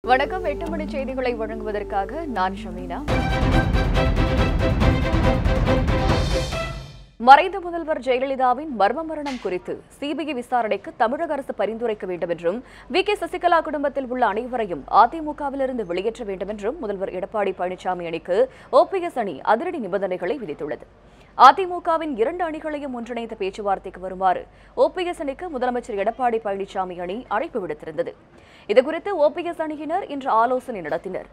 வணக்கம் 8 மணி செய்திகளை வழங்குவதற்காக நான் ஷமீனா. மறைந்த முதல்வர் ஜெயலலிதாவின் மர்ம மரணம் குறித்து சிபிஐ விசாரணைக்கு தமிழக அரசு பரிந்துரைக்க வேண்டும் என்றும் வி.கே. சசிகலா குடும்பத்தில் உள்ள அனைவரையும் அதிமுகவிலிருந்து வெளியேற்ற வேண்டும் என்றும் முதல்வர் எடப்பாடி பழனிசாமி அணிக்கு ஓபிஎஸ் அணி அதிரடி நிபந்தனைகளை விதித்துள்ளது. அதிமுகவின் 2 அணிகளையும் ஒன்றிணைந்த பேச்சுவார்த்தைக்கு வருமாறு ஓபிஎஸ் அணிக்கு முதலமைச்சர் எடப்பாடி பழனிசாமி அணி அழைப்பு விடுத்திருந்தது. இதுகுறித்து ஓபிஎஸ் அணியினர் இன்று ஆலோசனை நடத்தினர்.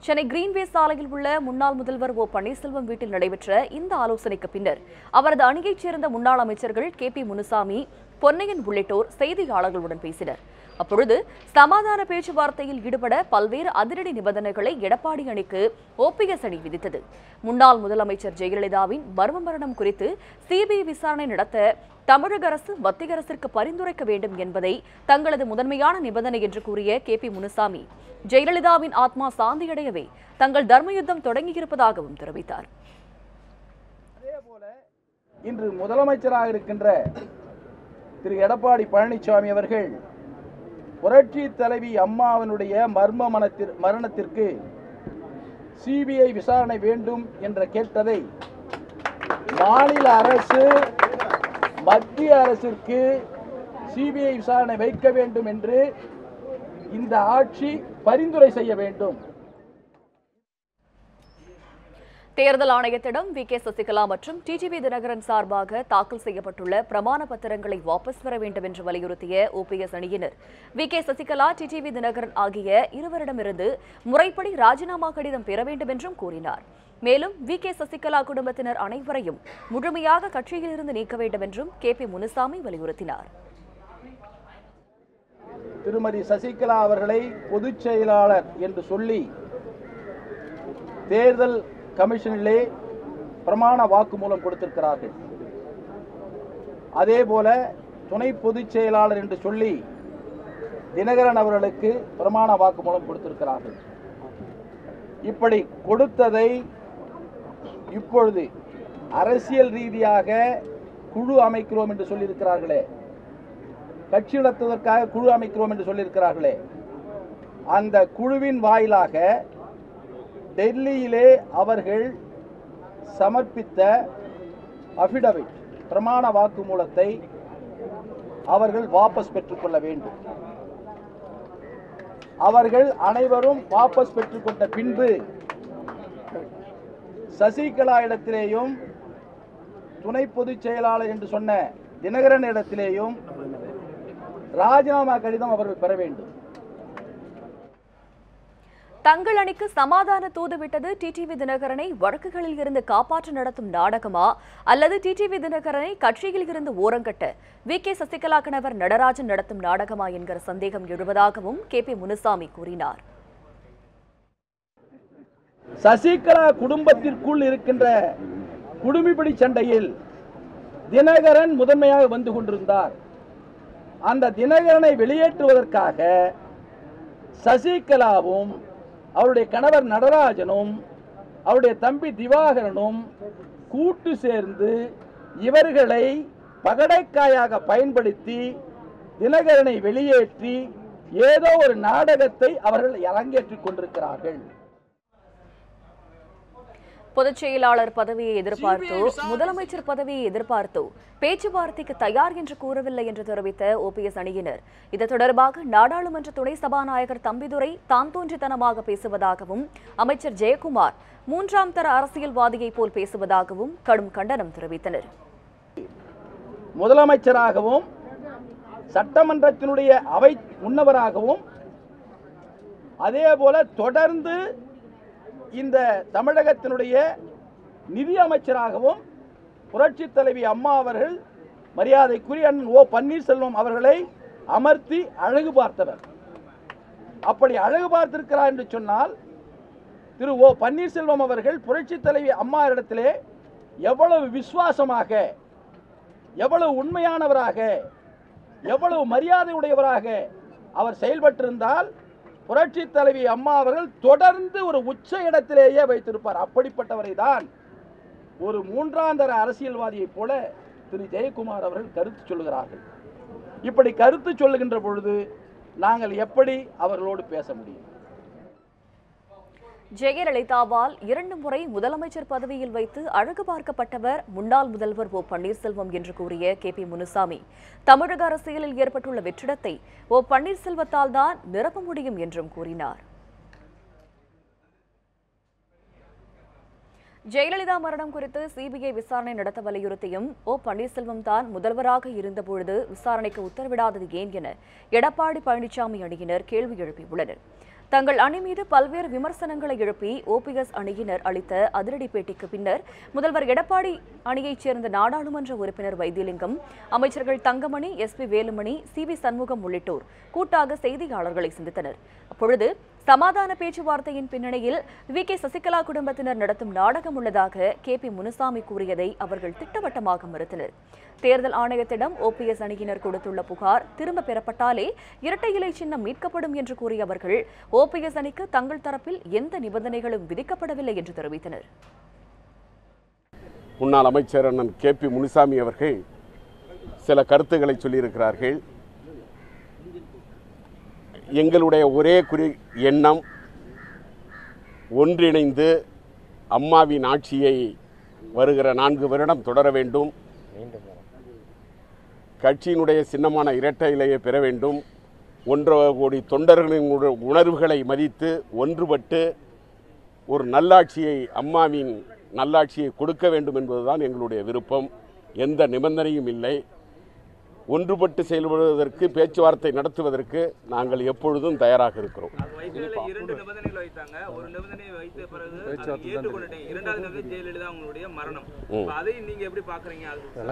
சென்னை கிரீன்வே சாலையில் உள்ள முன்னாள் முதல்வர் ஓ பன்னீர்செல்வம் வீட்டில் நடைபெற்ற இந்த ஆலோசனைக்கு பின்னர் அவரது அணியைச் சேர்ந்த முன்னாள் அமைச்சர்கள் கே.பி. முனுசாமி, பொன்னையன் உள்ளிட்டோர் செய்தியாளர்களுடன் பேசினர். அப்பொழுது சமாதான பேச்சுவார்த்தையில் ஈடுபட பல்வேறு அதிரடி நிபந்தனைகளை எடப்பாடி அணிக்கு ஓபிஎஸ் அணி விதித்தது. முன்னாள் முதலமைச்சர் ஜெயலலிதாவின் மர்ம மரணம் குறித்து சிபிஐ விசாரணை நடத்த தமிழக அரசு மத்திய அரசிற்கு பரிந்துரைக்க வேண்டும் என்பதை தங்களது முதன்மையான நிபந்தனை என்று கூறிய கே.பி. முனுசாமி, ஜெயலலிதாவின் ஆத்மா சாந்தியடையவே தங்கள் தர்ம யுத்தம் தொடங்கியிருப்பதாகவும் தெரிவித்தார். அதேபோல இன்று முதலமைச்சராக இருக்கின்ற திரு எடப்பாடி பழனிசாமி அவர்கள் புரட்சி தலைவி அம்மாவினுடைய மரணத்திற்கு சிபிஐ விசாரணை வேண்டும் என்ற கேட்டதை மாநில அரசு மத்திய அரசிற்கு சிபிஐ விசாரணை வைக்க வேண்டும் என்று இந்த ஆட்சி பரிந்துரை செய்ய வேண்டும். தேர்தல் ஆணையத்திடம் வி.கே. சசிகலா மற்றும் டிடிவி தினகரன் சார்பாக தாக்கல் செய்யப்பட்டுள்ள பிரமாண பத்திரங்களை வாபஸ் பெற வேண்டும் என்று வலியுறுத்திய ஓபிஎஸ் அணியினர் வி.கே. சசிகலா, டிடிவி தினகரன் ஆகிய இருவரிடமிருந்து முறைப்படி ராஜினாமா கடிதம் பெற வேண்டும் என்றும் கூறினார். மேலும் வி.கே. சசிகலா குடும்பத்தினர் அனைவரையும் முழுமையாக கட்சியிலிருந்து நீக்க வேண்டும் என்றும் கே.பி. முனுசாமி வலியுறுத்தினார். திருமதி சசிகலா அவர்களை பொதுச் செயலாளர் என்று சொல்லி தேர்தல் கமிஷனிலே பிரமாண வாக்குமூலம் கொடுத்திருக்கிறார்கள். அதேபோல துணை பொதுச் செயலாளர் என்று சொல்லி தினகரன் அவர்களுக்கு பிரமாண வாக்குமூலம் கொடுத்திருக்கிறார்கள். இப்படி கொடுத்ததை இப்பொழுது அரசியல் ரீதியாக குழு அமைக்கிறோம் என்று சொல்லியிருக்கிறார்களே, கட்சி நடத்துவதற்காக குழு அமைக்கிறோம் என்று சொல்லியிருக்கிறார்களே, அந்த குழுவின் வாயிலாக டெல்லியிலே அவர்கள் சமர்ப்பித்த அபிடவிட் பிரமாண வாக்குமூலத்தை அவர்கள் வாபஸ் பெற்றுக்கொள்ள வேண்டும். அவர்கள் அனைவரும் வாபஸ் பெற்றுக்கொண்ட பின்பு சசிகலா இடத்திலேயும் துணை பொதுச் செயலாளர் என்று சொன்ன தினகரன் இடத்திலேயும் ராஜினாமா கடிதம் அவர்கள் பெற வேண்டும். தங்கள் அணிக்கு சமாதான தூது விட்டது டிடிவி தினகரனை வழக்குகளில் இருந்து காப்பாற்ற நடத்தும் நாடகமா, அல்லது டிடிவி தினகரனை கட்சியில் இருந்து ஓரங்கட்ட வி.கே. சசிகலா கணவர் நடராஜன் நடத்தும் நாடகமா என்கிற சந்தேகம் எழுவதாகவும் கே.பி. முனுசாமி கூறினார். சசிகலா குடும்பத்திற்குள் இருக்கின்ற குடுமிப்பிடி சண்டையில் தினகரன் முதன்மையாக வந்து கொண்டிருந்தார். அந்த தினகரனை வெளியேற்றுவதற்காக சசிகலாவும் அவருடைய கணவர் நடராஜனும் அவருடைய தம்பி திவாகரனும் கூட்டு சேர்ந்து இவர்களை பகடைக்காயாக பயன்படுத்தி தினகரனை வெளியேற்றி ஏதோ ஒரு நாடகத்தை அவர்கள் அரங்கேற்றிக் கொண்டிருக்கிறார்கள். பொதுச் செயலாளர் பதவியை எதிர்பார்த்தோ முதலமைச்சர் பதவியை எதிர்பார்த்தோ பேச்சுவார்த்தைக்கு தயார் என்று கூறவில்லை என்று தெரிவித்த ஓபிஎஸ் அணியினர் இது தொடர்பாக நாடாளுமன்ற துணை சபாநாயகர் தம்பிதுரை தான் தோன்றித்தனமாக பேசுவதாகவும் அமைச்சர் ஜெயக்குமார் 3ஆம் தர அரசியல்வாதியை போல் பேசுவதாகவும் கடும் கண்டனம் தெரிவித்தனர். முதலமைச்சராகவும் சட்டமன்றத்தினுடைய அவை முன்னவராகவும் அதேபோல தொடர்ந்து இந்த தமிழகத்தினுடைய நிதி அமைச்சராகவும் புரட்சி தலைவி அம்மா அவர்கள் மரியாதைக்குரிய அண்ணன் ஓ பன்னீர்செல்வம் அவர்களை அமர்த்தி அழகு பார்த்தவர். அப்படி அழகு பார்த்திருக்கிறார் என்று சொன்னால் திரு ஓ பன்னீர்செல்வம் அவர்கள் புரட்சி தலைவி அம்மா இடத்திலே எவ்வளவு விசுவாசமாக, எவ்வளவு உண்மையானவராக, எவ்வளவு மரியாதை உடையவராக அவர் செயல்பட்டிருந்தால் புரட்சி தலைவி அம்மா அவர்கள் தொடர்ந்து ஒரு உச்ச இடத்திலேயே வைத்திருப்பார். அப்படிப்பட்டவரை தான் ஒரு 3ஆம் தர அரசியல்வாதியைப் போல திரு ஜெயக்குமார் அவர்கள் கருத்து சொல்லுகிறார்கள். இப்படி கருத்து சொல்லுகின்ற பொழுது நாங்கள் எப்படி அவர்களோடு பேச முடியும்? ஜெயலலிதாவால் 2 முறை முதலமைச்சர் பதவியில் வைத்து அழகு பார்க்கப்பட்டவர் முன்னாள் முதல்வர் ஓ பன்னீர்செல்வம் என்று கூறிய KP முனுசாமி, தமிழக அரசியலில் ஏற்பட்டுள்ள வெற்றிடத்தை ஓ பன்னீர்செல்வத்தால் தான் நிரப்ப முடியும் என்றும் கூறினார். ஜெயலலிதா மரணம் குறித்து CBI விசாரணை நடத்த வலியுறுத்தியும் ஓ பன்னீர்செல்வம் தான் முதல்வராக இருந்தபொழுது விசாரணைக்கு உத்தரவிடாதது ஏன் என எடப்பாடி பழனிசாமி அணியினர் கேள்வி எழுப்பியுள்ளனர். தங்கள் அணி மீது பல்வேறு விமர்சனங்களை எழுப்பி OPS அணியினர் அளித்த அதிரடி பேட்டிக்கு பின்னர் முதல்வர் எடப்பாடி அணியைச் சேர்ந்த நாடாளுமன்ற உறுப்பினர் வைத்தியலிங்கம், அமைச்சர்கள் தங்கமணி, SP வேலுமணி, CV சண்முகம் உள்ளிட்டோர் கூட்டாக செய்தியாளர்களை சந்தித்தனர். அப்பொழுது சமாதான பேச்சுவார்த்தையின் பின்னணியில் VK சசிகலா குடும்பத்தினர் நடத்தும் நாடகம் உள்ளதாக KP முனுசாமி கூறியதை அவர்கள் திட்டவட்டமாக மறுத்தனர். தேர்தல் ஆணையத்திடம் OPS அணியினர் கொடுத்துள்ள புகார் திரும்ப பெறப்பட்டாலே இரட்டை இலை சின்னம் மீட்கப்படும் என்று கூறிய அவர்கள் OPS அணிக்கு தங்கள் தரப்பில் எந்த நிபந்தனைகளும் விதிக்கப்படவில்லை என்று தெரிவித்தனர். முன்னாள் அமைச்சர் அண்ணன் KP முனுசாமி அவர்கள் சில கருத்துக்களை சொல்லியிருக்கிறார்கள். எங்களுடைய ஒரே எண்ணம் ஒன்றிணைந்து அம்மாவின் ஆட்சியை வருகிற 4 வருடம் தொடர வேண்டும். கட்சியினுடைய சின்னமான இரட்டை இலையை பெற வேண்டும். 1.5 கோடி தொண்டர்களின் உணர்வுகளை மதித்து ஒன்றுபட்டு ஒரு நல்லாட்சியை, அம்மாவின் நல்லாட்சியை கொடுக்க வேண்டும் என்பதுதான் எங்களுடைய விருப்பம். எந்த நிபந்தனையும் இல்லை. ஒன்றுபட்டு செயல்படுவதற்கு, பேச்சுவார்த்தை நடத்துவதற்கு நாங்கள் எப்பொழுதும் தயாராக இருக்கிறோம்.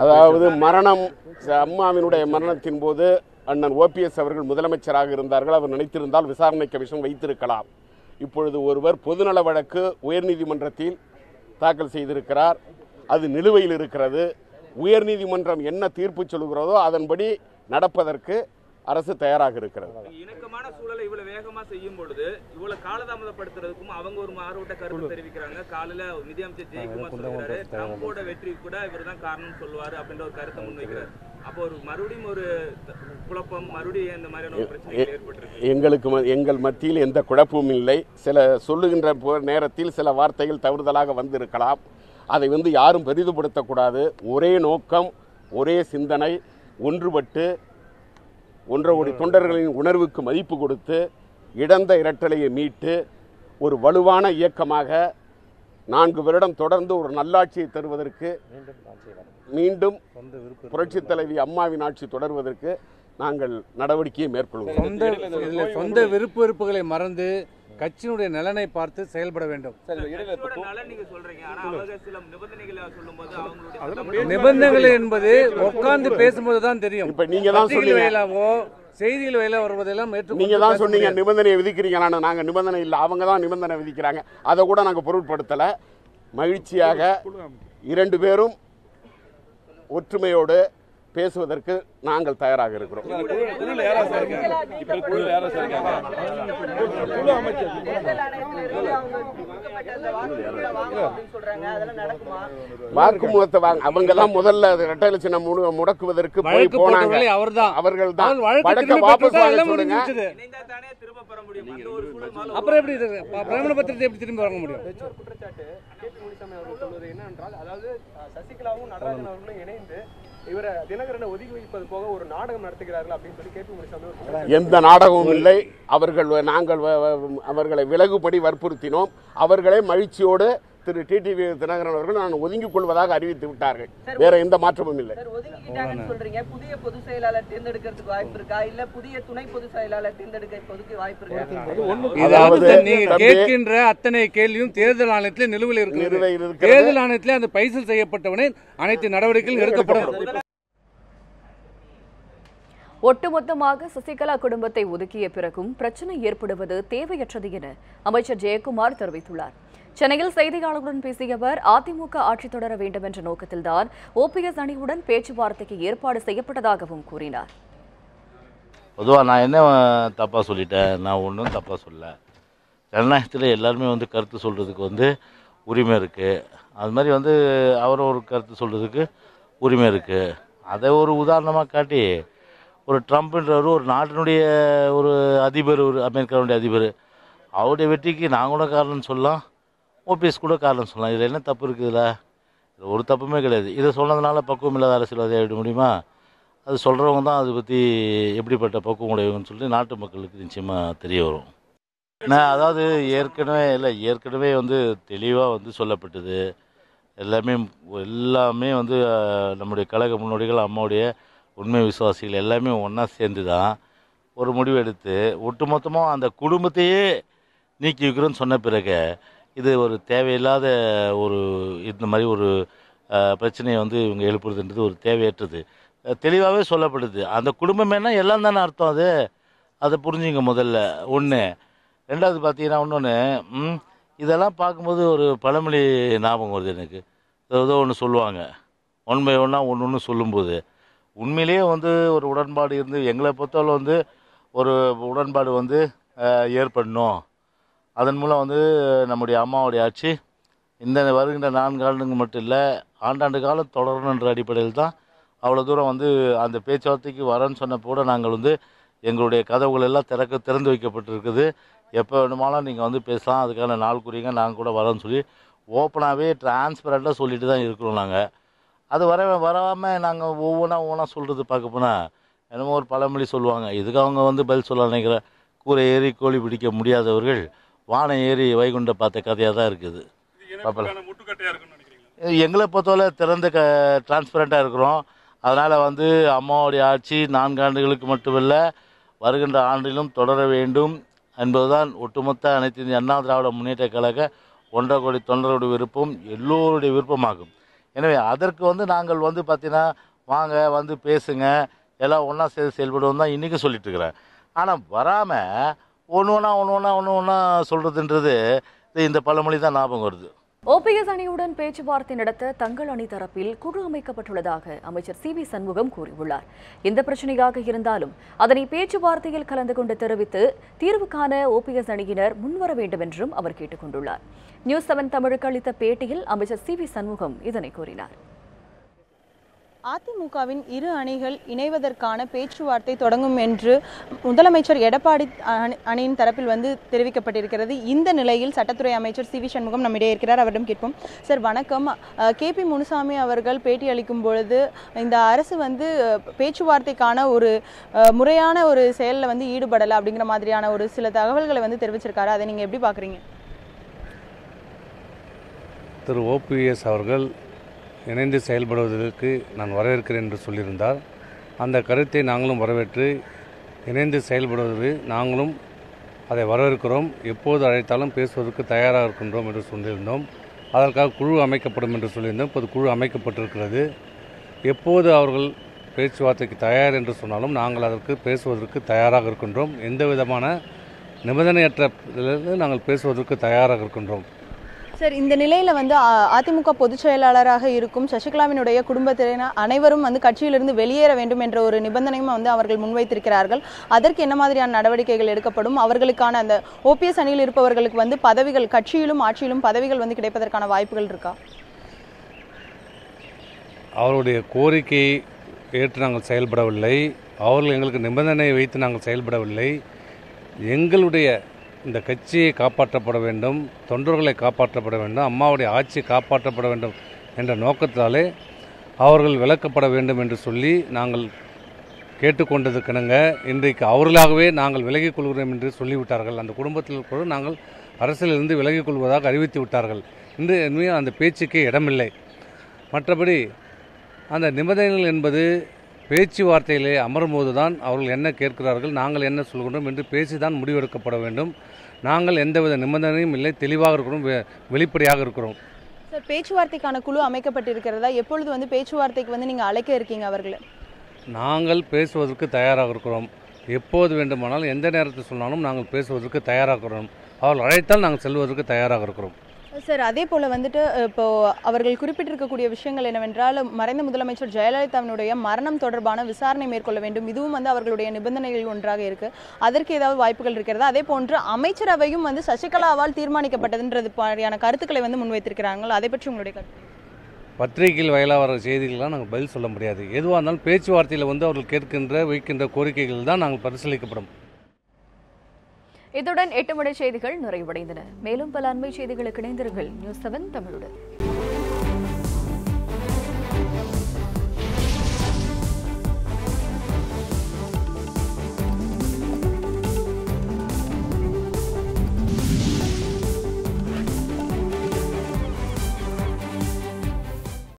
அதாவது மரணம், அம்மாவினுடைய மரணத்தின் போது அண்ணன் OPS அவர்கள் முதலமைச்சராக இருந்தார்கள். அவர் நினைத்திருந்தால் விசாரணை கமிஷன் வைத்திருக்கலாம். இப்பொழுது ஒருவர் பொதுநல வழக்கு உயர்நீதிமன்றத்தில் தாக்கல் செய்திருக்கிறார். அது நிலுவையில் இருக்கிறது. உயர்நீதிமன்றம் என்ன தீர்ப்பு சொல்கிறதோ அதன்படி நடப்பதற்கு அரசு தயாராக இருக்கிறது. இணக்கமான சூழலை இவ்வளவு வேகமா செய்யும் பொழுது இவ்வளவு காலதாமதப்படுத்துறதுக்கும் அவங்க ஒரு மாறுபட்ட கருத்து தெரிவிக்கிறாங்க. காலையில நிதியமைச்சர் ஜெயக்குமார் சொல்றாரு, ட்ரம்போட வெற்றி கூட இவர் தான் காரணம் சொல்லுவாரு அப்படின்ற ஒரு கருத்தை முன்வைக்கிறார். அப்போ ஒரு மறுபடியும் ஒரு குழப்பம், மறுபடியும் இந்த மாதிரியான ஒரு பிரச்சனைகள் ஏற்பட்டிருக்கு. எங்கள் மத்தியில் எந்த குழப்பமும் இல்லை. சில சொல்லுகின்ற நேரத்தில் சில வார்த்தைகள் தவறுதலாக வந்திருக்கலாம். அதை யாரும் பெரிதுபடுத்தக்கூடாது. ஒரே நோக்கம், ஒரே சிந்தனை, ஒன்றுபட்டு 1.5 கோடி தொண்டர்களின் உணர்வுக்கு மதிப்பு கொடுத்து இழந்த இரட்டலையை மீட்டு ஒரு வலுவான இயக்கமாக 4 வருடம் தொடர்ந்து ஒரு நல்லாட்சியை தருவதற்கு, மீண்டும் புரட்சித் தலைவி அம்மாவின் ஆட்சி தொடர்வதற்கு நாங்கள் நடவடிக்கையை மேற்கொள்வோம். சொந்த விருப்பு வெறுப்புகளை மறந்து கட்சியினுடைய நலனை பார்த்து செயல்பட வேண்டும். நிபந்தனைகள் என்பது உட்கார்ந்து பேசும்போது தான் தெரியும். இப்ப நீங்க தான் சொன்னீங்க, செய்திகள் வேலை வருவதெல்லாம் நீங்க தான் சொன்னீங்க நிபந்தனையை விதிக்கிறீங்க. நாங்க நிபந்தனை இல்லை, அவங்க தான் நிபந்தனை விதிக்கிறாங்க. அதை கூட நாங்க பொருட்படுத்தல. மகிழ்ச்சியாக 2 பேரும் ஒற்றுமையோடு பேசுவதற்கு நாங்கள் தயாராக இருக்கிறோம். வாக்குமூலத்தை அவங்க தான் முதல்ல இரட்டை இலை சின்னம் முடக்குவதற்கு போய் போனாங்க. அவர்கள் தான் வழக்கை வாபஸ் வாங்க சொல்லுங்க. அப்புறம் எப்படி பிரகடன பத்திரத்தை எப்படி திரும்பி வாங்க முடியும்? அதாவது சசிகலாவும் நடராஜன் அவர்களும் இணைந்து இவரை தினகரனை ஒதுக்கி வைப்பது போக ஒரு நாடகம் நடத்துகிறார்கள் அப்படின்னு சொல்லி KP முனுசாமி. எந்த நாடகமும் இல்லை. நாங்கள் அவர்களை விலகுபடி வற்புறுத்தினோம். அவர்களே மகிழ்ச்சியோடு திரு TTV தினகரன் அவர்கள் நான் ஒதுங்கிக் கொள்வதாக அறிவித்து விட்டார்கள். வேற எந்த மாற்றமும் இல்லை. சொல்றீங்க, புதிய பொதுச் செயலாளர் தேர்ந்தெடுக்கிறதுக்கு வாய்ப்பு இருக்கா, இல்ல புதிய துணை பொதுச் செயலாளர் தேர்ந்தெடுக்க வாய்ப்பு இருக்கா? நீங்க கேட்கின்ற அத்தனை கேள்வியும் தேர்தல் ஆணையத்தில் நிலுவையில் இருக்கிறது. தேர்தல் ஆணையத்தில் அந்த பைசல் செய்யப்பட்டவனை அனைத்து நடவடிக்கைகளும் எடுக்கப்படும். ஒட்டுமொத்தமாக சசிகலா குடும்பத்தை ஒதுக்கிய பிறகும் பிரச்சனை ஏற்படுவது தேவையற்றது என அமைச்சர் ஜெயக்குமார் தெரிவித்துள்ளார். சென்னையில் செய்தியாளர்களுடன் பேசிய அவர், அதிமுக ஆட்சி தொடர வேண்டும் என்ற நோக்கத்தில்தான் OPS அணியுடன் பேச்சுவார்த்தைக்கு ஏற்பாடு செய்யப்பட்டதாகவும் கூறினார். பொதுவாக நான் என்ன தப்பாக சொல்லிட்டேன்? நான் ஒன்றும் தப்பாக சொல்லலை. ஜனநாயகத்தில் எல்லாருமே கருத்து சொல்கிறதுக்கு உரிமை இருக்குது. அது மாதிரி அவர் ஒரு கருத்து சொல்கிறதுக்கு உரிமை இருக்குது. அதை ஒரு உதாரணமாக காட்டி ஒரு ட்ரம்ப்ன்றவர் ஒரு நாட்டினுடைய ஒரு அதிபர், ஒரு அமெரிக்காவுடைய அதிபர், அவருடைய வெற்றிக்கு நான் கூட காரணம் சொல்லலாம், ஓபிஎஸ் கூட காரணம் சொல்லலாம். இதில் என்ன தப்பு இருக்குதுல்ல? இதில் ஒரு தப்புமே கிடையாது. இதை சொன்னதுனால பக்குவம் இல்லாத அரசியல்வாதி ஆகிட முடியுமா? அது சொல்கிறவங்க தான் அதை பற்றி எப்படிப்பட்ட பக்குவம் உடையவங்கன்னு சொல்லிட்டு நாட்டு மக்களுக்கு நிச்சயமாக தெரிய வரும். நான் அதாவது ஏற்கனவே வந்து தெளிவாக வந்து சொல்லப்பட்டது எல்லாமே வந்து நம்முடைய கழக முன்னோடிகள், அம்மாவுடைய உண்மை விசுவாசிகள் எல்லாமே ஒன்றா சேர்ந்து தான் ஒரு முடிவு எடுத்து ஒட்டுமொத்தமாக அந்த குடும்பத்தையே நீக்கி வைக்கிறோன்னு சொன்ன பிறகு இது ஒரு தேவையில்லாத ஒரு இந்த மாதிரி ஒரு பிரச்சனையை வந்து இவங்க எழுப்புறதுன்றது ஒரு தேவையற்றது. தெளிவாகவே சொல்லப்படுது. அந்த குடும்பமேனா எல்லாம் தானே அர்த்தம். அதை புரிஞ்சுங்க முதல்ல. ஒன்று. ரெண்டாவது பார்த்தீங்கன்னா இன்னொன்று, இதெல்லாம் பார்க்கும்போது ஒரு பழமொழி ஞாபகம் வருது எனக்கு. ஏதோ ஒன்று சொல்லுவாங்க, ஒன் பை ஒன்னாக ஒன்று சொல்லும்போது உண்மையிலேயே வந்து ஒரு உடன்பாடு இருந்து எங்களை பொறுத்தவரை வந்து ஒரு உடன்பாடு வந்து ஏற்படணும். அதன் மூலம் வந்து நம்முடைய அம்மாவுடைய ஆட்சி இந்த வருகின்ற 4 ஆண்டுகள் மட்டும் இல்லை, ஆண்டாண்டு காலம் தொடரணுன்ற அடிப்படையில் தான் அவ்வளோ தூரம் வந்து அந்த பேச்சுவார்த்தைக்கு வரேன்னு சொன்னப்போ கூட நாங்கள் வந்து எங்களுடைய கதவுகள் எல்லாம் திறந்து வைக்கப்பட்டிருக்குது. எப்போ வேணுமாலும் நீங்கள் வந்து பேசலாம், அதுக்கான நாள் குறிங்க, நாங்கள் கூட வரோன்னு சொல்லி ஓப்பனாகவே டிரான்ஸ்பரண்ட்டாக சொல்லிட்டு தான் இருக்கிறோம். நாங்கள் அது வராமல் நாங்கள் ஒவ்வொன்றா சொல்கிறது பார்க்க போனால் என்னமோ ஒரு பழமொழி சொல்லுவாங்க. இதுக்கு அவங்க வந்து பதில் சொல்ல நினைக்கிற கூரை ஏறி கோழி பிடிக்க முடியாதவர்கள் வானம் ஏறி வைகுண்ட பார்த்த கதையாக தான் இருக்குது. எங்களை பொறுத்தவரை திறந்த டிரான்ஸ்பரண்ட்டாக இருக்கிறோம். அதனால் வந்து அம்மாவுடைய ஆட்சி 4 ஆண்டுகளுக்கு மட்டுமில்லை, வருகின்ற ஆண்டிலும் தொடர வேண்டும் என்பதுதான் ஒட்டுமொத்த அனைத்து இந்திய அண்ணா திராவிட முன்னேற்ற கழக 1.5 கோடி தொண்டர்களுடைய விருப்பம், எல்லோருடைய விருப்பமாகும். எனவே அதற்கு வந்து நாங்கள் வந்து பார்த்தீங்கன்னா வாங்க வந்து பேசுங்க, எல்லாம் ஒன்றா சேர்ந்து செயல்படுவோம் தான் இன்றைக்கி சொல்லிட்டு இருக்கிறேன். ஆனால் வராமல் ஒன்று ஒன்றா சொல்கிறதுன்றது இந்த பழமொழி தான் ஞாபகம் வருது. ஓபிஎஸ் அணியுடன் பேச்சுவார்த்தை நடத்த தங்கள் அணி தரப்பில் குழு அமைக்கப்பட்டுள்ளதாக அமைச்சர் சி வி சண்முகம் கூறியுள்ளார். எந்த பிரச்சனையாக இருந்தாலும் அதனை பேச்சுவார்த்தையில் கலந்து கொண்டு தெரிவித்து தீர்வு காண ஓபிஎஸ் அணியினர் முன்வர வேண்டும் என்றும் அவர் கேட்டுக் கொண்டுள்ளார். நியூஸ் 7 தமிழுக்கு அளித்த பேட்டியில் அமைச்சர் சி வி சண்முகம் இதனை கூறினார். அதிமுகவின் இரு அணிகள் இணைவதற்கான பேச்சுவார்த்தை தொடங்கும் என்று முதலமைச்சர் எடப்பாடி அணியின் தரப்பில் வந்து தெரிவிக்கப்பட்டிருக்கிறது. இந்த நிலையில் சட்டத்துறை அமைச்சர் சி வி சண்முகம் நம்மிடையே இருக்கிறார். அவரிடம் கேட்போம். சார் வணக்கம். KP முனுசாமி அவர்கள் பேட்டி அளிக்கும் பொழுது இந்த அரசு வந்து பேச்சுவார்த்தைக்கான ஒரு முறையான ஒரு செயலில் வந்து ஈடுபடலை அப்படிங்கிற மாதிரியான ஒரு சில தகவல்களை வந்து தெரிவிச்சிருக்காரு. அதை நீங்கள் எப்படி பார்க்குறீங்க? திரு OPS அவர்கள் இணைந்து செயல்படுவதற்கு நான் வரவேற்கிறேன் என்று சொல்லியிருந்தார். அந்த கருத்தை நாங்களும் வரவேற்று இணைந்து செயல்படுவது நாங்களும் அதை வரவேற்கிறோம். எப்போது அழைத்தாலும் பேசுவதற்கு தயாராக இருக்கின்றோம் என்று சொல்லியிருந்தோம். அதற்காக குழு அமைக்கப்படும் என்று சொல்லியிருந்தோம். இப்போது குழு அமைக்கப்பட்டிருக்கிறது. எப்போது அவர்கள் பேச்சுவார்த்தைக்கு தயார் என்று சொன்னாலும் நாங்கள் அதற்கு பேசுவதற்கு தயாராக இருக்கின்றோம். எந்த விதமான நிபந்தனையற்ற நாங்கள் பேசுவதற்கு தயாராக இருக்கின்றோம். சார், இந்த நிலையில் வந்து அதிமுக பொதுச் செயலாளராக இருக்கும் சசிகலாவினுடைய குடும்பத்தினர் அனைவரும் வந்து கட்சியிலிருந்து வெளியேற வேண்டும் என்ற ஒரு நிபந்தனையும் வந்து அவர்கள் முன்வைத்திருக்கிறார்கள். அதற்கு என்ன மாதிரியான நடவடிக்கைகள் எடுக்கப்படும்? அவர்களுக்கான அந்த OPS அணியில் இருப்பவர்களுக்கு வந்து பதவிகள், கட்சியிலும் ஆட்சியிலும் பதவிகள் வந்து கிடைப்பதற்கான வாய்ப்புகள் இருக்கா? அவருடைய கோரிக்கையை ஏற்று நாங்கள் செயல்படவில்லை. அவர்கள் எங்களுக்கு நிபந்தனை வைத்து நாங்கள் செயல்படவில்லை. எங்களுடைய இந்த கட்சியை காப்பாற்றப்பட வேண்டும், தொண்டர்களை காப்பாற்றப்பட வேண்டும், அம்மாவுடைய ஆட்சி காப்பாற்றப்பட வேண்டும் என்ற நோக்கத்தாலே அவர்கள் விலக்கப்பட வேண்டும் என்று சொல்லி நாங்கள் கேட்டுக்கொண்டதுக்கிணங்க இன்றைக்கு அவர்களாகவே நாங்கள் விலகிக் கொள்கிறோம் என்று சொல்லிவிட்டார்கள். அந்த குடும்பத்தில் கூட நாங்கள் அரசியலிருந்து விலகிக் கொள்வதாக அறிவித்து விட்டார்கள். இன்று உண்மையாக அந்த பேச்சுக்கே இடமில்லை. மற்றபடி அந்த நிபந்தனைகள் என்பது பேச்சுவார்த்தையிலே அமரும்போது தான் அவர்கள் என்ன கேட்கிறார்கள், நாங்கள் என்ன சொல்கின்றோம் என்று பேசிதான் முடிவெடுக்கப்பட வேண்டும். நாங்கள் எந்தவித நிபந்தனையும் இல்லை, தெளிவாக இருக்கிறோம், வெளிப்படையாக இருக்கிறோம். சார், பேச்சுவார்த்தைக்கான குழு அமைக்கப்பட்டிருக்கிறதா? எப்பொழுது வந்து பேச்சுவார்த்தைக்கு வந்து நீங்கள் அழைக்க இருக்கீங்க அவர்களை? நாங்கள் பேசுவதற்கு தயாராக இருக்கிறோம். எப்போது வேண்டுமானாலும் எந்த நேரத்தில் சொன்னாலும் நாங்கள் பேசுவதற்கு தயாராக இருக்கிறோம். அவர்கள் அழைத்தால் நாங்கள் செல்வதற்கு தயாராக இருக்கிறோம். சார், அதே போல் வந்துட்டு இப்போது அவர்கள் குறிப்பிட்டிருக்கக்கூடிய விஷயங்கள் என்னவென்றால் மறைந்த முதலமைச்சர் ஜெயலலிதாவினுடைய மரணம் தொடர்பான விசாரணை மேற்கொள்ள வேண்டும். இதுவும் வந்து அவர்களுடைய நிபந்தனைகள் ஒன்றாக இருக்குது. அதற்கு ஏதாவது வாய்ப்புகள் இருக்கிறதா? அதே போன்று அமைச்சரவையும் வந்து சசிகலாவால் தீர்மானிக்கப்பட்டதுன்றது மாதிரியான கருத்துக்களை வந்து முன்வைத்திருக்கிறார்கள். அதை பற்றி உங்களுடைய கருத்து? பத்திரிகையில் வயலாக வர செய்திகள்லாம் நாங்கள் பதில் சொல்ல முடியாது. எதுவாக இருந்தாலும் பேச்சுவார்த்தையில் வந்து அவர்கள் வைக்கின்ற கோரிக்கைகள் தான் நாங்கள் பரிசீலிக்கப்படும். இத்துடன் 8 மணி செய்திகள் நிறைவடைந்தன. மேலும் பல அண்மை செய்திகளுக்கு இணைந்திருங்கள் நியூஸ் 7 தமிழுடன்.